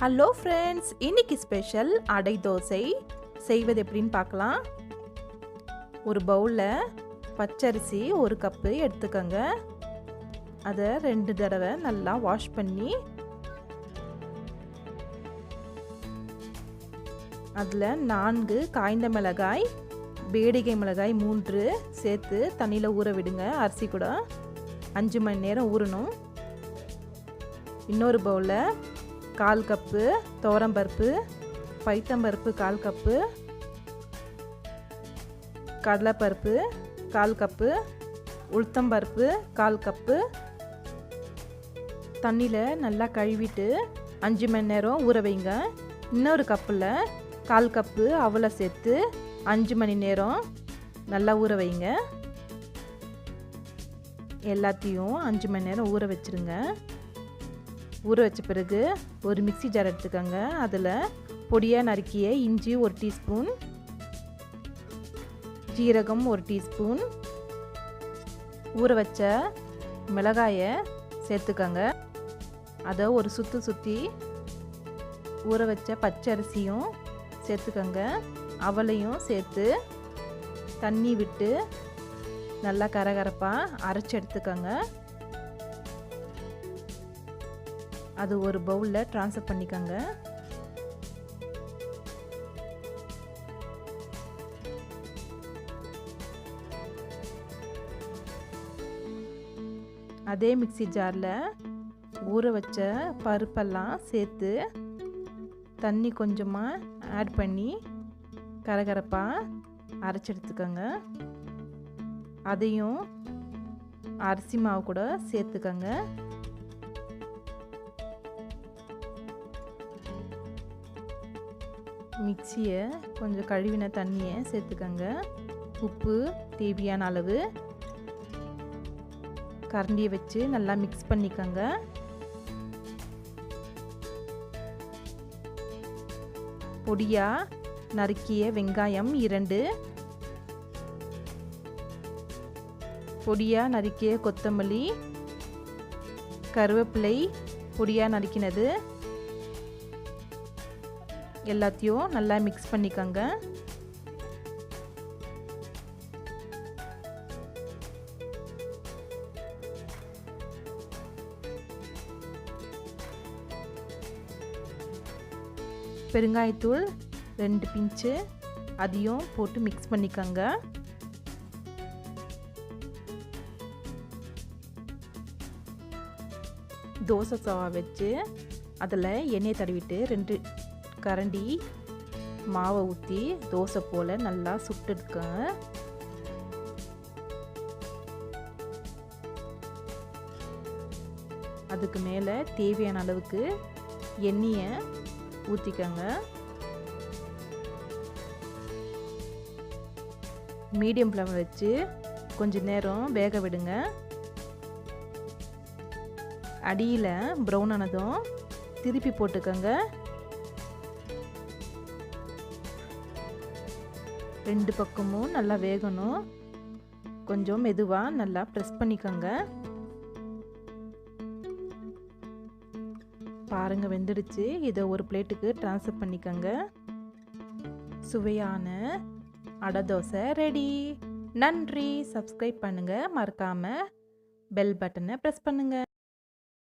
Hello friends, இன்னைக்கு special அடை தோசை செய்வது எப்படின்னு பார்க்கலாம். ஒரு பவுலில் பச்சரிசி 1 கப்பு எடுத்துக்கோங்க. அதை 2 தடவை நல்லா வாஷ் பண்ணி அதில் 4 காய்ந்த மிளகாய், வேடிகை மிளகாய் 3 சேர்த்து தண்ணியில் ஊற விடுங்க. அரிசி கூட 5 மணி நேரம் ஊறணும். இன்னொரு பவுலில் 1/4 கப்பு துவரம்பருப்பு, பைத்தம்பருப்பு 1/4 கப்பு, கடலைப்பருப்பு 1/4 கப்பு, உளுத்தம்பருப்பு 1/4 கப்பு தண்ணியில் நல்லா கழுவிட்டு 5 மணி நேரம் ஊற வைங்க. இன்னொரு கப்பில் 1/4 கப்பு அவலை சேர்த்து 5 மணி நேரம் நல்லா ஊற வைங்க. எல்லாத்தையும் 5 மணி நேரம் ஊற வச்சுருங்க. ஊற வச்ச பிறகு ஒரு மிக்ஸி ஜார் எடுத்துக்கோங்க. அதில் பொடியாக நறுக்கிய இஞ்சி 1 டீஸ்பூன், ஜீரகம் 1 டீஸ்பூன், ஊற வச்ச மிளகாயை சேர்த்துக்கோங்க. அதை ஒரு சுற்றி ஊற வச்ச பச்சரிசியும் சேர்த்துக்கோங்க. அவளையும் சேர்த்து தண்ணி விட்டு நல்லா கரகரப்பாக அரைச்சி எடுத்துக்கோங்க. அது ஒரு பவுலில் ட்ரான்ஸ்ஃபர் பண்ணிக்கோங்க. அதே மிக்ஸி ஜாரில் ஊற வச்ச பருப்பெல்லாம் சேர்த்து தண்ணி கொஞ்சமாக ஆட் பண்ணி கரகரப்பாக அரைச்சி எடுத்துக்கோங்க. அதையும் அரிசி மாவு கூட சேர்த்துக்கோங்க. மிக்சியை கொஞ்சம் கழுவின தண்ணியை சேர்த்துக்கோங்க. உப்பு தேவையான அளவு, கரண்டியை வச்சு நல்லா மிக்ஸ் பண்ணிக்கோங்க. பொடியாக நறுக்கிய வெங்காயம் 2, பொடியாக நறுக்கிய கொத்தமல்லி, கருவேப்பிலை பொடியாக நறுக்கினது எல்லாத்தையும் நல்லா மிக்ஸ் பண்ணிக்கோங்க. பெருங்காயத்தூள் 2 பிஞ்சு அதையும் போட்டு மிக்ஸ் பண்ணிக்கோங்க. தோசை தவா வச்சு அதில் எண்ணெய் தடவிட்டு 2 கரண்டி மாவை ஊற்றி தோசை போல் நல்லா சுட்டுடுக்கோங்க. அதுக்கு மேலே தேவையான அளவுக்கு எண்ணெயை ஊற்றிக்கோங்க. மீடியம் ஃப்ளேமில் வச்சு கொஞ்ச நேரம் வேக விடுங்க. அடியில் ப்ரௌன் ஆனதும் திருப்பி போட்டுக்கோங்க. 2 பக்கமும் நல்லா வேகணும். கொஞ்சம் மெதுவாக நல்லா ப்ரெஸ் பண்ணிக்கோங்க. பாருங்கள், வெந்துடுச்சு. இதை ஒரு பிளேட்டுக்கு ட்ரான்ஸ்ஃபர் பண்ணிக்கோங்க. சுவையான அடை தோசை ரெடி. நன்றி. சப்ஸ்கிரைப் பண்ணுங்கள். மறக்காமல் பெல் பட்டனை ப்ரெஸ் பண்ணுங்கள்.